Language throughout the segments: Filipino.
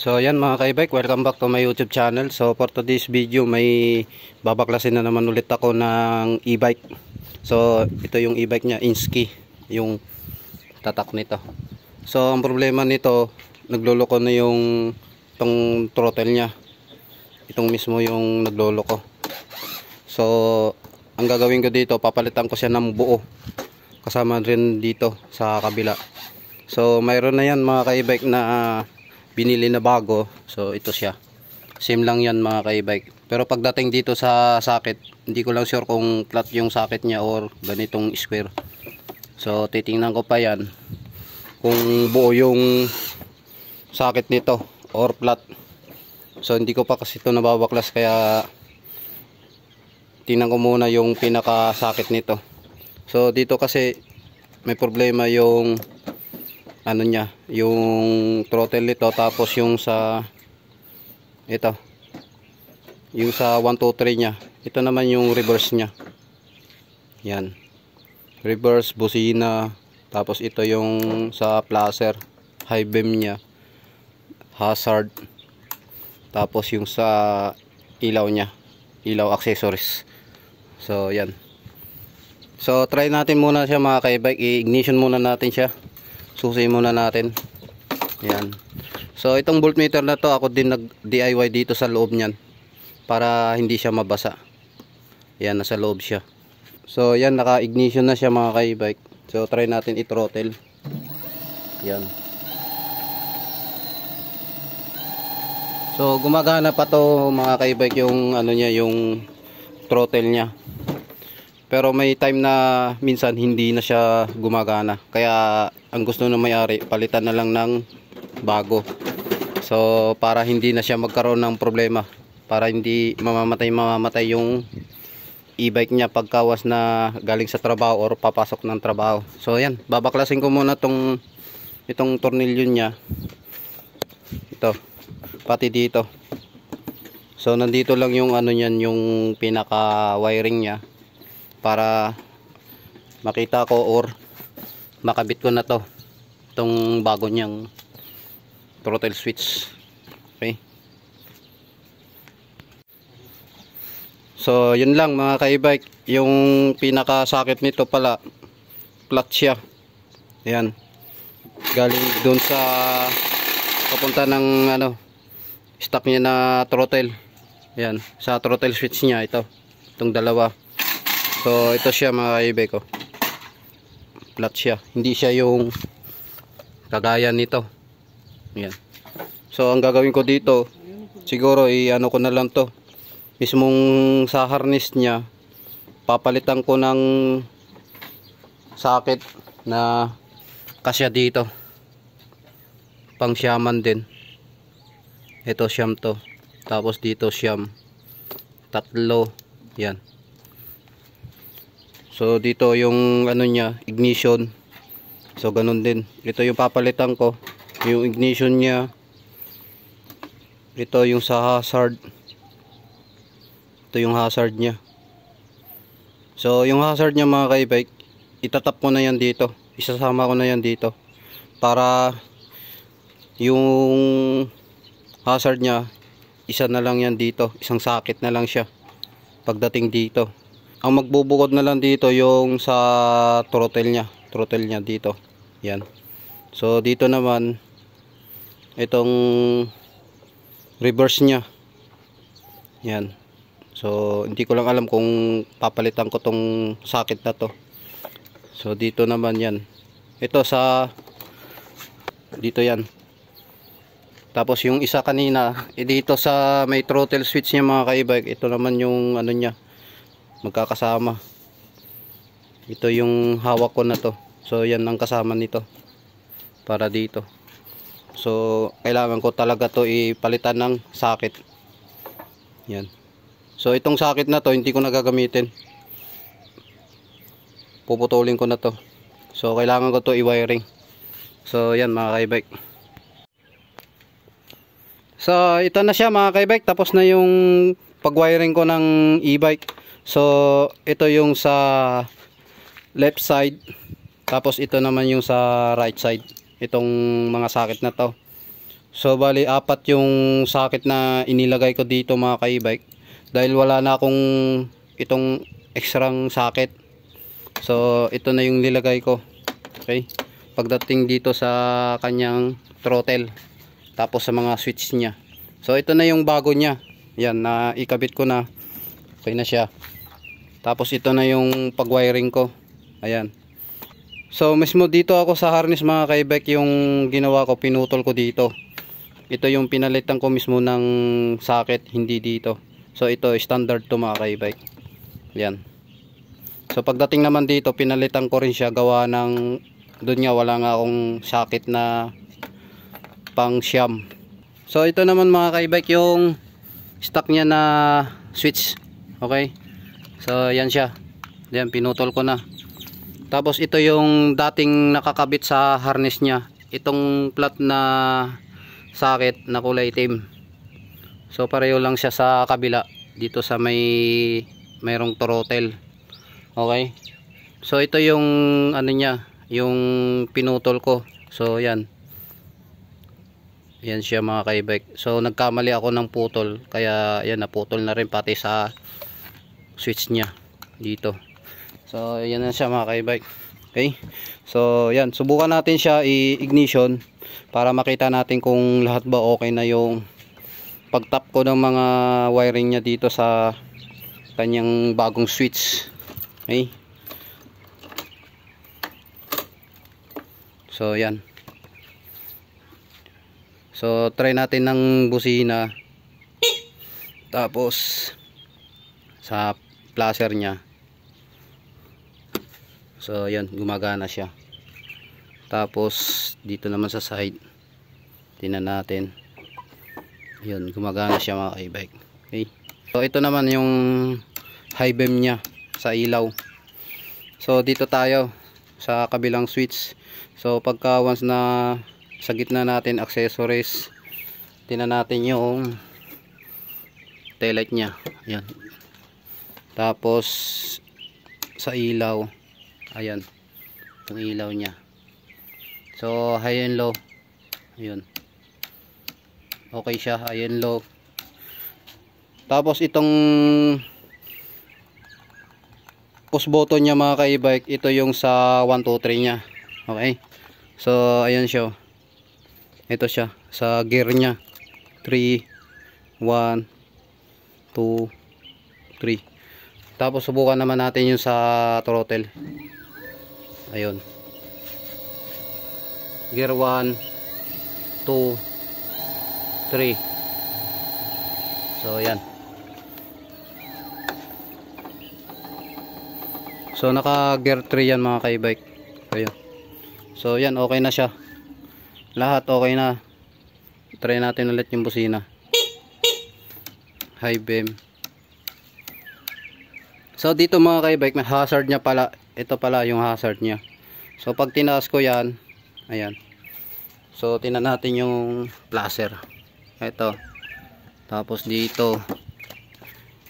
So yan mga ka-e-bike, welcome back to my YouTube channel. So for today's video, may babaklasin na naman ulit ako ng e-bike. So ito yung e-bike niya, Inski, yung tatak nito. So ang problema nito, nagloloko na yung itong throttle niya. Itong mismo yung nagloloko. So ang gagawin ko dito, papalitan ko siya ng buo. Kasama rin dito sa kabila. So mayroon na yan mga ka-e-bike na binili na bago. So ito siya, same lang yan mga ka-e-bike. Pero pagdating dito sa socket, hindi ko lang sure kung flat yung socket niya or ganitong square. So titingnan ko pa yan kung buo yung socket nito or flat. So hindi ko pa kasi ito nababaklas, kaya tingnan ko muna yung pinaka socket nito. So dito kasi may problema yung ano niya, yung throttle nito, tapos yung sa ito, yung sa 1, 2, 3 nya. Ito naman yung reverse nya. Yan, reverse, busina, tapos ito yung sa placer, high beam nya, hazard, tapos yung sa ilaw nya, ilaw accessories. So yan. So try natin muna siya mga ka-e-bike. I-ignition muna natin siya. Susi muna natin. Yan. So itong voltmeter na to, ako din nag-DIY dito sa loob niyan para hindi siya mabasa. Yan, nasa loob siya. So yan, naka-ignition na siya mga ka-e-bike. So try natin i-throttle. Yan. So gumagana pa to mga ka-e-bike, yung ano niya, yung throttle niya. Pero may time na minsan hindi na siya gumagana. Kaya ang gusto ng may-ari, palitan na lang ng bago. So para hindi na siya magkaroon ng problema, para hindi mamamatay yung e-bike niya pagkawas na galing sa trabaho or papasok ng trabaho. So ayan, babaklasin ko muna itong tornilyo niya. Ito, pati dito. So nandito lang yung ano niyan, yung pinaka wiring niya, para makita ko or makabit ko na to, itong bago niyang throttle switch. Okay, so yun lang mga ka-e-bike. Yung pinaka socket nito pala, flat siya. Ayan, galing dun sa papunta ng ano, stock niya na throttle. Ayan, sa throttle switch niya, itong dalawa. So ito siya mga ka-e-bike ko, flat siya, hindi siya yung kagaya nito. Yan. So ang gagawin ko dito, siguro i-ano ko na lang to, mismong sa harness niya, papalitan ko ng socket na kasya dito, pang siyaman din. Ito siyam to, tapos dito siyam, tatlo. Yan. So dito yung ano niya, ignition. So ganun din. Ito yung papalitan ko, yung ignition niya. Ito yung sa hazard. Ito yung hazard niya. So yung hazard niya mga ka-e-bike, itatap ko na yan dito. Isasama ko na yan dito. Para yung hazard niya, isa na lang yan dito. Isang socket na lang siya pagdating dito. Ang magbubukod na lang dito yung sa throttle niya dito. Yan. So dito naman itong reverse niya. Yan. So hindi ko lang alam kung papalitan ko tong socket na to. So dito naman yan. Ito sa dito yan. Tapos yung isa kanina, dito sa may throttle switch niya mga ka-e-bike, ito naman yung ano niya, magkakasama. Ito yung hawak ko na to. So yan ang kasama nito para dito. So kailangan ko talaga to ipalitan ng socket. Yan. So itong socket na to hindi ko na gagamitin, puputulin ko na to. So kailangan ko to i-wiring. So yan mga ka-e-bike. So ito na siya mga ka-e-bike, tapos na yung pag-wiring ko ng e-bike. So ito yung sa left side, tapos ito naman yung sa right side, itong mga socket na to. So bali apat yung socket na inilagay ko dito mga ka-e-bike, dahil wala na akong itong extrang socket. So ito na yung nilagay ko. Okay, pagdating dito sa kanyang throttle, tapos sa mga switch niya. So ito na yung bago niya. Yan, na ikabit ko na. Okay na siya. Tapos ito na yung pag-wiring ko. Ayan. So mismo dito ako sa harness mga ka-e-bike, yung ginawa ko, pinutol ko dito. Ito yung pinalitan ko mismo ng socket, hindi dito. So ito standard to mga ka-e-bike. Yan. So pagdating naman dito, pinalitan ko rin siya, gawa ng doon nga wala nga akong socket na pang siyam. So ito naman mga ka-e-bike yung stock niya na switch. Okay. So yan siya. Yan, pinutol ko na. Tapos ito yung dating nakakabit sa harness niya. Itong flat na socket na kulay itim. So pareho lang siya sa kabila. Dito sa mayroong throttle. Okay. So ito yung ano niya, yung pinutol ko. So yan. Yan siya mga ka-e-bike. So nagkamali ako ng putol. Kaya yan, naputol na rin pati sa switch niya dito. So yan na siya mga ka-e-bike. Okay. So yan, subukan natin siya i-ignition para makita natin kung lahat ba okay na yung pag-tap ko ng mga wiring niya dito sa kanyang bagong switch. Okay. So yan. So try natin ng busina. Tapos sa placer niya. So yan, gumagana siya. Tapos dito naman sa side, tingnan natin. Yun, gumagana siya mga ka-e-bike. Okay. So ito naman yung high beam niya sa ilaw. So dito tayo sa kabilang switch. So pagka once na sa gitna natin accessories, tingnan natin yung taillight niya. Yan. Tapos sa ilaw, ayan, yung ilaw niya. So high and low, ayun, okay siya, high and low. Tapos itong push button niya mga ka-e-bike, ito yung sa 1, 2, 3 niya. Okay. So ayan siya. Ito siya sa gear niya. 3, 1, 2, 3. Tapos subukan naman natin yung sa throttle. Ayun. Gear 1, 2, 3. So yan. So naka gear 3 yan mga ka-e-bike. Ayun. So yan, okay na siya. Lahat okay na. Try natin ulit yung busina. High beam. So dito mga ka-e-bike, may hazard niya pala. Ito pala yung hazard niya. So pag tinaas ko yan, ayan. So tingnan natin yung placer. Ito. Tapos dito,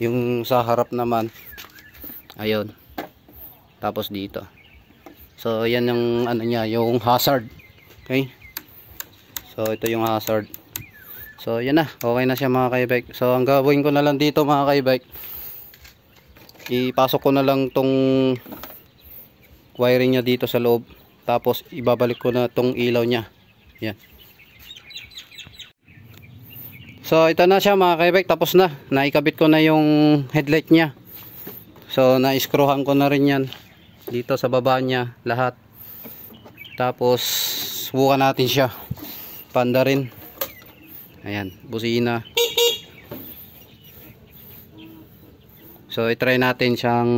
yung sa harap naman, ayun. Tapos dito. So yan yung ano niya, yung hazard. Okay. So ito yung hazard. So yan na, okay na siya mga ka-e-bike. So ang gagawin ko na lang dito mga ka-e-bike, ipasok ko na lang tong wiring niya dito sa loob. Tapos ibabalik ko na tong ilaw niya. Yan. So ito na siya mga ka-e-bike, tapos na. Naikabit ko na yung headlight niya. So na-screwhan ko na rin yan dito sa baba niya lahat. Tapos subukan natin siya. Panda rin. Ayan, busina. So i-try natin siyang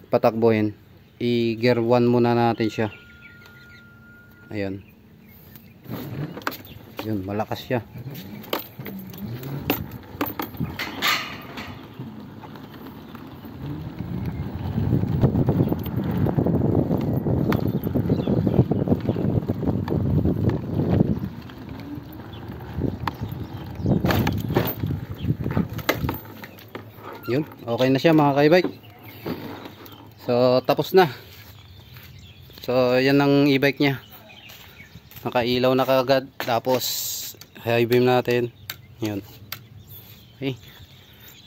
patakbuhin. I-gear 1 muna natin siya. Ayan. Yun, malakas siya. Yun, okay na siya mga ka-e-bike. So tapos na. So yan ang e-bike niya. Nakailaw na kaagad. Tapos high beam natin. Yun. Okay.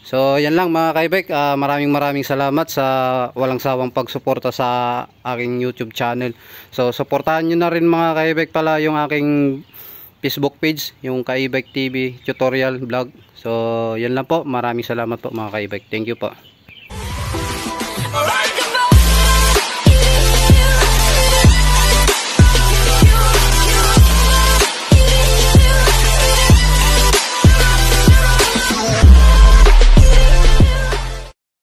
So yan lang mga ka-e-bike, maraming salamat sa walang sawang pagsuporta sa aking YouTube channel. So suportahan nyo na rin mga ka-e-bike pala yung aking Facebook page, yung ka-e-bike TV tutorial vlog. So yan lang po, maraming salamat po mga ka-e-bike. Thank you po.